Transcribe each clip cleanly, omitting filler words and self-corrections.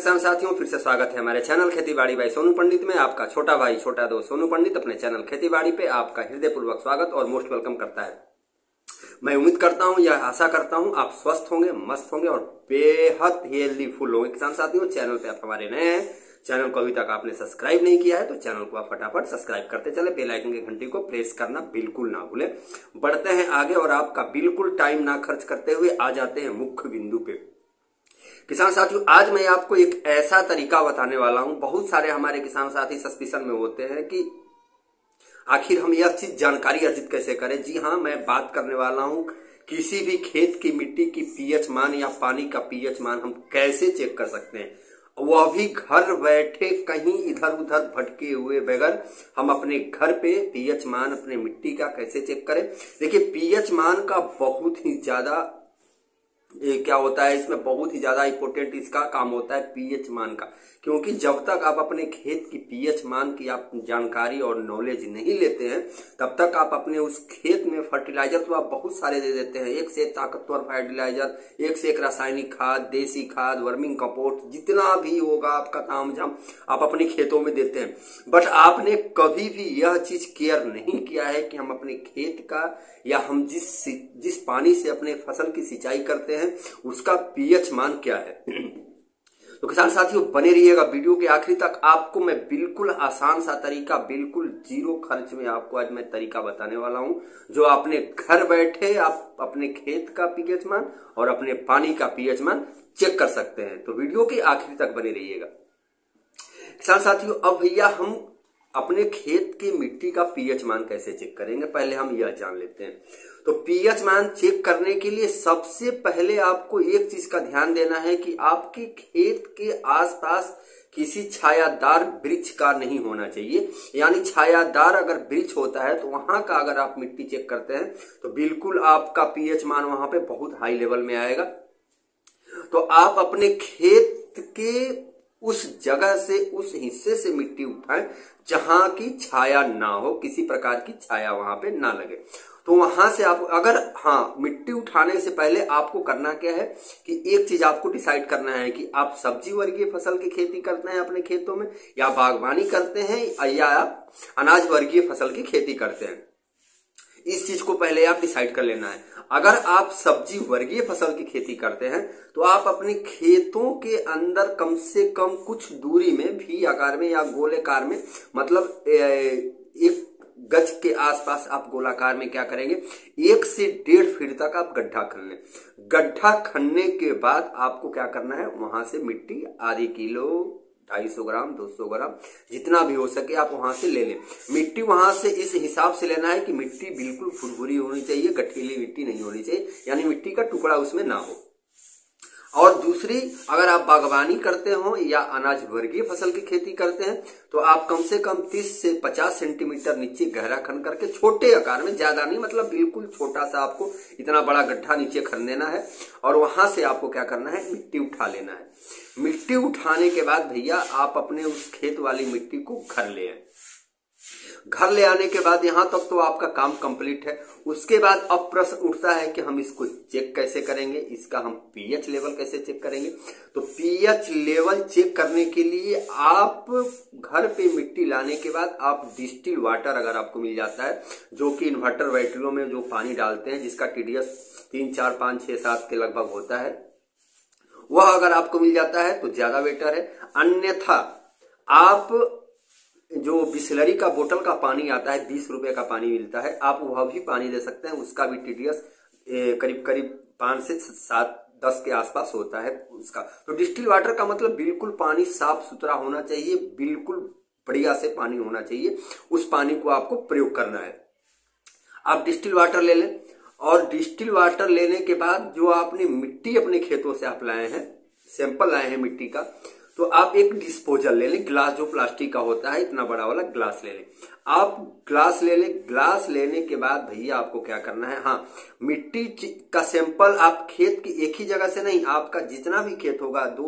किसान साथियों, फिर से स्वागत है हमारे चैनल खेतीबाड़ी बाई सोनू पंडित में। आपका छोटा भाई छोटा दोस्त सोनू पंडित अपने चैनल खेतीबाड़ी पे आपका हृदयपूर्वक स्वागत और मोस्ट वेलकम करता है। मैं उम्मीद करता हूं, यह आशा करता हूं आप स्वस्थ होंगे, मस्त होंगे और बेहद हेल्दी फुल होंगे। किसान साथियों, चैनल पे आप हमारे नए हैं, चैनल को अभी तक आपने सब्सक्राइब नहीं किया है तो चैनल को आप फटाफट सब्सक्राइब करते चले, बेल आइकन की घंटी को प्रेस करना बिल्कुल ना भूलें। बढ़ते हैं आगे और आपका बिल्कुल टाइम ना खर्च करते हुए आ जाते हैं मुख्य बिंदु पे। किसान साथियों, आज मैं आपको एक ऐसा तरीका बताने वाला हूं। बहुत सारे हमारे किसान साथी सस्पिशन में होते हैं कि आखिर हम यह चीज जानकारी अर्जित कैसे करें। जी हाँ, मैं बात करने वाला हूं किसी भी खेत की मिट्टी की पीएच मान या पानी का पीएच मान हम कैसे चेक कर सकते हैं, वह भी घर बैठे, कहीं इधर उधर भटके हुए बगैर। हम अपने घर पे पीएच मान अपने मिट्टी का कैसे चेक करें। देखिए, पीएच मान का बहुत ही ज्यादा क्या होता है, इसमें बहुत ही ज्यादा इंपॉर्टेंट इसका काम होता है पीएच मान का। क्योंकि जब तक आप अपने खेत की पीएच मान की आप जानकारी और नॉलेज नहीं लेते हैं, तब तक आप अपने उस खेत में फर्टिलाइजर तो आप बहुत सारे दे देते हैं, एक से ताकतवर फर्टिलाइजर, एक से एक रासायनिक खाद, देसी खाद, वर्मिंग कंपोस्ट, जितना भी होगा आपका तामझाम आप अपने खेतों में देते हैं। बट आपने कभी भी यह चीज केयर नहीं किया है कि हम अपने खेत का या हम जिस पानी से अपने फसल की सिंचाई करते हैं उसका पीएच मान क्या है। तो किसान साथियों, बने रहिएगा वीडियो के आखिरी तक। आपको मैं बिल्कुल आसान सा तरीका, बिल्कुल जीरो खर्च में आपको आज मैं तरीका बताने वाला हूं, जो आपने घर बैठे आप अपने खेत का पीएच मान और अपने पानी का पीएच मान चेक कर सकते हैं। तो वीडियो के आखिरी तक बने रहिएगा। किसान साथियों, अब भैया हम अपने खेत की मिट्टी का पीएच मान कैसे चेक करेंगे, पहले हम यह जान लेते हैं। तो पीएच मान चेक करने के लिए सबसे पहले आपको एक चीज का ध्यान देना है कि आपके खेत के आसपास किसी छायादार वृक्ष का नहीं होना चाहिए। यानी छायादार अगर वृक्ष होता है तो वहां का अगर आप मिट्टी चेक करते हैं तो बिल्कुल आपका पीएच मान वहां पे बहुत हाई लेवल में आएगा। तो आप अपने खेत के उस जगह से, उस हिस्से से मिट्टी उठाएं जहां की छाया ना हो, किसी प्रकार की छाया वहां पे ना लगे। तो वहां से आप अगर मिट्टी उठाने से पहले आपको करना क्या है कि एक चीज आपको डिसाइड करना है कि आप सब्जी वर्गीय फसल की खेती करते हैं अपने खेतों में, या बागवानी करते हैं, या आप अनाज वर्गीय फसल की खेती करते हैं। इस चीज को पहले आप डिसाइड कर लेना है। अगर आप सब्जी वर्गीय फसल की खेती करते हैं तो आप अपने खेतों के अंदर कम से कम कुछ दूरी में, भी आकार में या गोलाकार में, मतलब एक गज के आसपास आप गोलाकार में क्या करेंगे, 1 से 1.5 फीट तक आप गड्ढा खन लें। गड्ढा खनने के बाद आपको क्या करना है, वहां से मिट्टी आधे किलो, 250 ग्राम, 200 ग्राम, जितना भी हो सके आप वहां से ले लें। मिट्टी वहां से इस हिसाब से लेना है कि मिट्टी बिल्कुल फुरफुरी होनी चाहिए, गठीली मिट्टी नहीं होनी चाहिए, यानी मिट्टी का टुकड़ा उसमें ना हो। और दूसरी, अगर आप बागवानी करते हो या अनाज वर्गीय फसल की खेती करते हैं तो आप कम से कम 30 से 50 सेंटीमीटर नीचे गहरा खन करके, छोटे आकार में, ज्यादा नहीं, मतलब बिल्कुल छोटा सा आपको इतना बड़ा गड्ढा नीचे खन देना है। और वहां से आपको क्या करना है, मिट्टी उठा लेना है। मिट्टी उठाने के बाद भैया आप अपने उस खेत वाली मिट्टी को घर ले आए। घर ले आने के बाद यहां तक तो आपका काम कंप्लीट है। उसके बाद अब प्रश्न उठता है कि हम इसको चेक कैसे करेंगे, इसका हम पीएच लेवल कैसे चेक करेंगे। तो पीएच लेवल चेक करने के लिए आप घर पे मिट्टी लाने के बाद आप डिस्टिल वाटर अगर आपको मिल जाता है, जो कि इन्वर्टर बैटरियों में जो पानी डालते हैं जिसका टीडीएस 3, 4, 5, 6, 7 के लगभग होता है, वह अगर आपको मिल जाता है तो ज्यादा बेटर है। अन्यथा आप जो बिसलरी का बोतल का पानी आता है, 20 रुपए का पानी मिलता है, आप वह भी पानी ले सकते हैं। उसका भी टीडीएस करीब करीब 5 से 7, 10 के आसपास होता है उसका। तो डिस्टिल वाटर का मतलब बिल्कुल पानी साफ सुथरा होना चाहिए, बिल्कुल बढ़िया से पानी होना चाहिए। उस पानी को आपको प्रयोग करना है। आप डिस्टिल वाटर ले लें और डिस्टिल वाटर लेने के बाद जो आपने मिट्टी अपने खेतों से आप लाए हैं, सैंपल लाए हैं मिट्टी का, तो आप एक डिस्पोजल ले लें। ग्लास जो प्लास्टिक का होता है, इतना बड़ा वाला ग्लास ले लें। आप ग्लास ले लें। ग्लास लेने के बाद भैया आपको क्या करना है, मिट्टी का सैंपल आप खेत की एक ही जगह से नहीं, आपका जितना भी खेत होगा, 2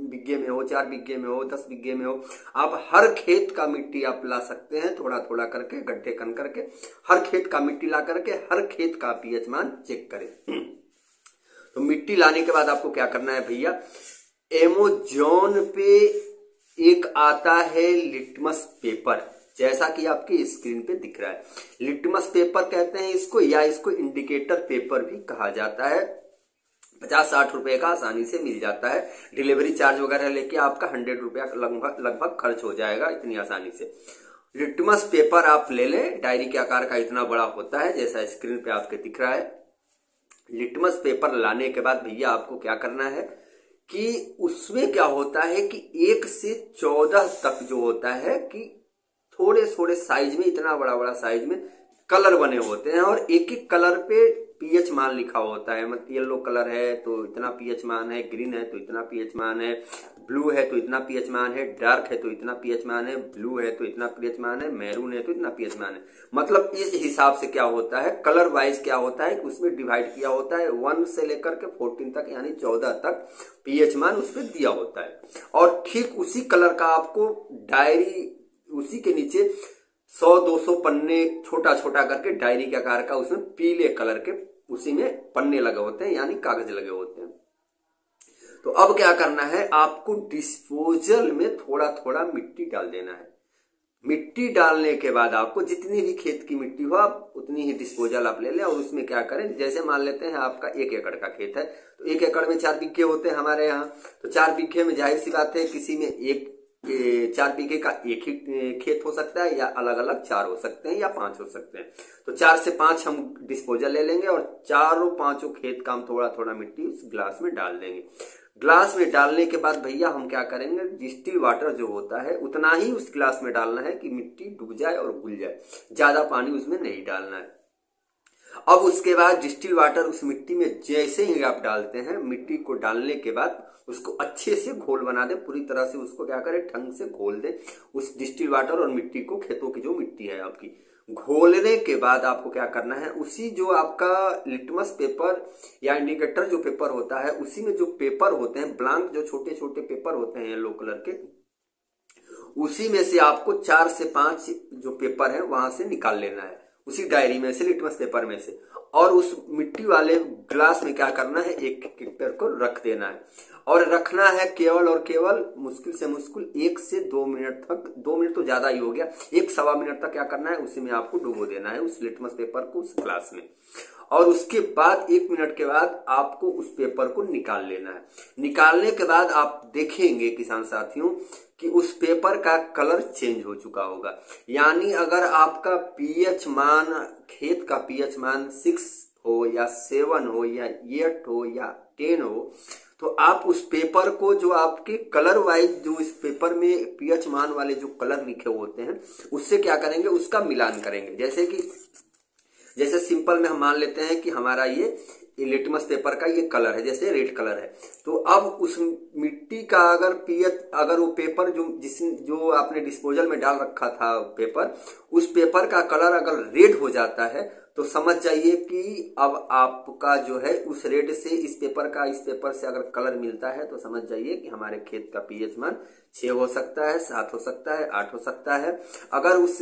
बिघे में हो, 4 बिघे में हो, 10 बिघे में हो, आप हर खेत का मिट्टी आप ला सकते हैं, थोड़ा थोड़ा करके, गड्ढे खन करके हर खेत का मिट्टी ला करके हर खेत का पीएच मान चेक करें। तो मिट्टी लाने के बाद आपको क्या करना है भैया, अमेज़न पे एक आता है लिटमस पेपर, जैसा कि आपकी स्क्रीन पे दिख रहा है। लिटमस पेपर कहते हैं इसको, या इसको इंडिकेटर पेपर भी कहा जाता है। 50-60 रुपए का आसानी से मिल जाता है। डिलीवरी चार्ज वगैरह लेके आपका 100 रुपया लगभग खर्च हो जाएगा इतनी आसानी से। लिटमस पेपर आप ले लें, डायरी के आकार का इतना बड़ा होता है, जैसा स्क्रीन पे आपके दिख रहा है। लिटमस पेपर लाने के बाद भैया आपको क्या करना है कि उसमें क्या होता है कि 1 से 14 तक जो होता है कि थोड़े थोड़े साइज में, इतना बड़ा बड़ा साइज में कलर बने होते हैं, और एक एक कलर पे पीएच मान लिखा होता है। मतलब येलो कलर है तो इतना पीएच मान है, ग्रीन है तो इतना पीएच मान है, ब्लू है तो इतना पीएच मान है, डार्क है तो इतना पीएच मान है, ब्लू है तो इतना पीएच मान है, मैरून है तो इतना पीएच मान है। मतलब इस हिसाब से क्या होता है, कलर वाइज क्या होता है, उसमें डिवाइड किया होता है 1 से लेकर के 14 तक, यानी 14 तक पीएच मान उसमें दिया होता है। और ठीक उसी कलर का आपको डायरी, उसी के नीचे 100-200 पन्ने छोटा छोटा करके डायरी के आकार का उसमें पीले कलर के उसी में पन्ने लगे होते हैं, यानी कागज लगे होते हैं। तो अब क्या करना है, आपको डिस्पोजल में थोड़ा थोड़ा मिट्टी डाल देना है। मिट्टी डालने के बाद आपको जितनी भी खेत की मिट्टी हो आप उतनी ही डिस्पोजल आप ले लें, और उसमें क्या करें, जैसे मान लेते हैं आपका 1 एकड़ का खेत है, तो 1 एकड़ में 4 बीघे होते हैं हमारे यहाँ। तो 4 बीघे में जाहिर सी बात है किसी में 4 बीघे का एक ही खेत हो सकता है, या अलग अलग 4 हो सकते हैं, या 5 हो सकते हैं। तो 4 से 5 हम डिस्पोजल ले लेंगे, और 4-5 खेत का हम थोड़ा थोड़ा मिट्टी उस ग्लास में डाल देंगे। ग्लास में डालने के बाद भैया हम क्या करेंगे, डिस्टिल वाटर जो होता है उतना ही उस ग्लास में डालना है कि मिट्टी डूब जाए और घुल जाए, ज्यादा पानी उसमें नहीं डालना है। अब उसके बाद डिस्टिल वाटर उस मिट्टी में जैसे ही आप डालते हैं, मिट्टी को डालने के बाद उसको अच्छे से घोल बना दे, पूरी तरह से उसको क्या करें, ढंग से घोल दे उस डिस्टिल वाटर और मिट्टी को, खेतों की जो मिट्टी है आपकी। घोलने के बाद आपको क्या करना है, उसी जो आपका लिटमस पेपर या इंडिकेटर जो पेपर होता है, उसी में जो पेपर होते हैं ब्लैंक, जो छोटे छोटे पेपर होते हैं येलो कलर के, उसी में से आपको 4 से 5 जो पेपर है वहां से निकाल लेना है, उसी डायरी में से, लिटमस पेपर में से। और उस मिट्टी वाले ग्लास में क्या करना है, एक पेपर को रख देना है, और रखना है केवल और केवल मुश्किल से मुश्किल 1 से 2 मिनट तक। 2 मिनट तो ज्यादा ही हो गया, 1-1.25 मिनट तक क्या करना है, उसी में आपको डुबो देना है उस लिटमस पेपर को उस ग्लास में। और उसके बाद 1 मिनट के बाद आपको उस पेपर को निकाल लेना है। निकालने के बाद आप देखेंगे किसान साथियों कि उस पेपर का कलर चेंज हो चुका होगा। यानी अगर आपका पीएच मान, खेत का पीएच मान 6 हो या 7 हो या 8 हो या 10 हो, तो आप उस पेपर को, जो आपके कलर वाइज जो इस पेपर में पीएच मान वाले जो कलर लिखे होते हैं, उससे क्या करेंगे, उसका मिलान करेंगे। जैसे सिंपल में हम मान लेते हैं कि हमारा ये लिटमस पेपर का ये कलर है, जैसे रेड कलर है, तो अब उस मिट्टी का अगर पीएच, अगर वो पेपर जो आपने डिस्पोजल में डाल रखा था पेपर, उस पेपर का कलर अगर रेड हो जाता है, तो समझ जाइए कि अब आपका जो है उस रेड से इस पेपर से अगर कलर मिलता है, तो समझ जाइए कि हमारे खेत का पीएच मान 6 हो सकता है, 7 हो सकता है, 8 हो सकता है। अगर उस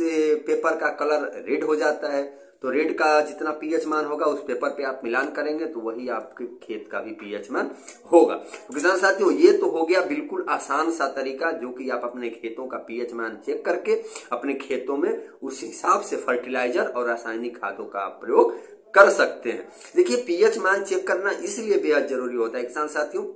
पेपर का कलर रेड हो जाता है, तो रेड का जितना पीएच मान होगा उस पेपर पे आप मिलान करेंगे, तो वही आपके खेत का भी पीएच मान होगा। तो किसान साथियों, ये तो हो गया बिल्कुल आसान सा तरीका, जो कि आप अपने खेतों का पीएच मान चेक करके अपने खेतों में उस हिसाब से फर्टिलाइजर और रासायनिक खादों का प्रयोग कर सकते हैं। देखिए, पीएच मान चेक करना इसलिए बेहद जरूरी होता है किसान साथियों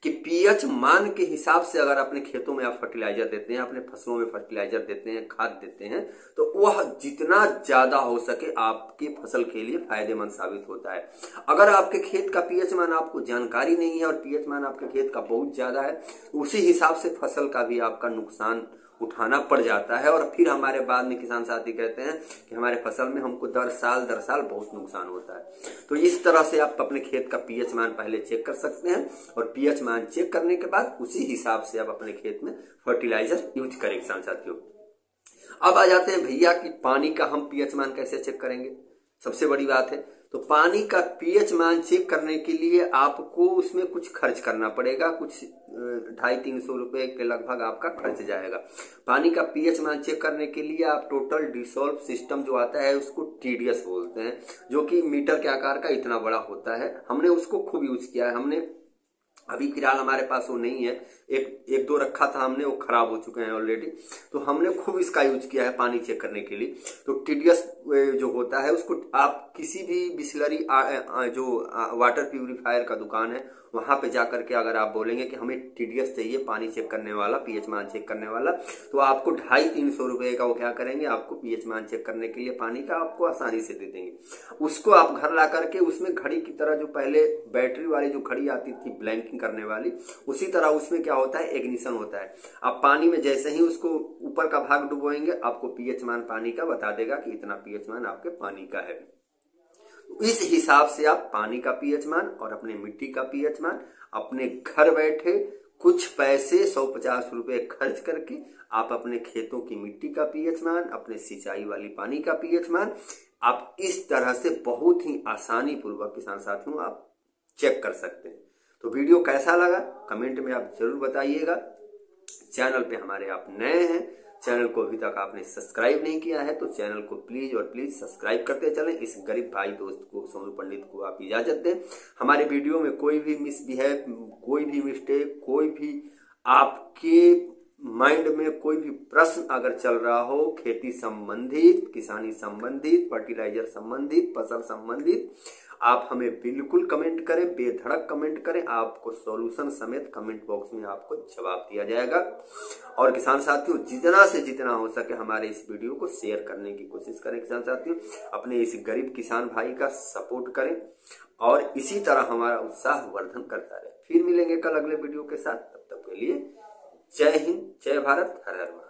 कि पीएच मान के हिसाब से अगर अपने खेतों में आप फर्टिलाइजर देते हैं, अपने फसलों में फर्टिलाइजर देते हैं, खाद देते हैं, तो वह जितना ज्यादा हो सके आपकी फसल के लिए फायदेमंद साबित होता है। अगर आपके खेत का पीएच मान आपको जानकारी नहीं है और पीएच मान आपके खेत का बहुत ज्यादा है, उसी हिसाब से फसल का भी आपका नुकसान उठाना पड़ जाता है, और फिर हमारे बाद में किसान साथी कहते हैं कि हमारे फसल में हमको दर साल बहुत नुकसान होता है। तो इस तरह से आप अपने खेत का पीएच मान पहले चेक कर सकते हैं, और पीएच मान चेक करने के बाद उसी हिसाब से आप अपने खेत में फर्टिलाइजर यूज करें किसान साथियों। अब आ जाते हैं भैया कि पानी का हम पीएच मान कैसे चेक करेंगे। सबसे बड़ी बात है, तो पानी का पीएच मान चेक करने के लिए आपको उसमें कुछ खर्च करना पड़ेगा, कुछ 250-300 रुपए के लगभग आपका खर्च जाएगा। पानी का पीएच मान चेक करने के लिए आप टोटल डिसॉल्व सिस्टम जो आता है उसको टीडीएस बोलते हैं, जो कि मीटर के आकार का इतना बड़ा होता है। हमने उसको खूब यूज किया है। हमने अभी फिलहाल हमारे पास वो नहीं है, एक दो रखा था हमने, वो खराब हो चुके हैं ऑलरेडी। तो हमने खूब इसका यूज किया है पानी चेक करने के लिए। तो टीडीएस जो होता है उसको आप किसी भी बिसलरी जो वाटर प्यूरिफायर का दुकान है वहां पे जाकर के अगर आप बोलेंगे कि हमें टीडीएस चाहिए पानी चेक करने वाला, पीएच मान चेक करने वाला, तो आपको 250-300 रुपए का वो क्या करेंगे, आपको पीएच मान चेक करने के लिए पानी का आपको आसानी से दे देंगे। उसको आप घर ला करके उसमें घड़ी की तरह, जो पहले बैटरी वाली जो घड़ी आती थी ब्लैंकिंग करने वाली, उसी तरह उसमें क्या होता है, इग्निशन होता है। आप पानी में जैसे ही उसको ऊपर का भाग डुबोएंगे आपको पीएच मान पानी का बता देगा कि इतना पीएच मान आपके पानी का है। इस हिसाब से आप पानी का पीएच मान और अपने मिट्टी का पीएच मान अपने घर बैठे कुछ पैसे 150 रुपए खर्च करके आप अपने खेतों की मिट्टी का पीएच मान, अपने सिंचाई वाली पानी का पीएच मान आप इस तरह से बहुत ही आसानी पूर्वक किसान साथियों आप चेक कर सकते हैं। तो वीडियो कैसा लगा कमेंट में आप जरूर बताइएगा। चैनल पे हमारे आप नए हैं, चैनल को अभी तक आपने सब्सक्राइब नहीं किया है तो चैनल को प्लीज और प्लीज सब्सक्राइब करते चलें। इस गरीब भाई दोस्त को, सोनू पंडित को आप इजाजत दें। हमारे वीडियो में कोई भी मिसबिहेव, कोई भी मिस्टेक, कोई भी आपके माइंड में कोई भी प्रश्न अगर चल रहा हो, खेती संबंधित, किसानी संबंधित, फर्टिलाइजर संबंधित, फसल संबंधित, आप हमें बिल्कुल कमेंट करें, बेधड़क कमेंट करें। आपको सॉल्यूशन समेत कमेंट बॉक्स में आपको जवाब दिया जाएगा। और किसान साथियों जितना से जितना हो सके हमारे इस वीडियो को शेयर करने की कोशिश करें। किसान साथियों अपने इस गरीब किसान भाई का सपोर्ट करें और इसी तरह हमारा उत्साह वर्धन करता रहे। फिर मिलेंगे कल अगले वीडियो के साथ, तब तक के लिए जय हिंद, जय भारत, हर हर महादेव।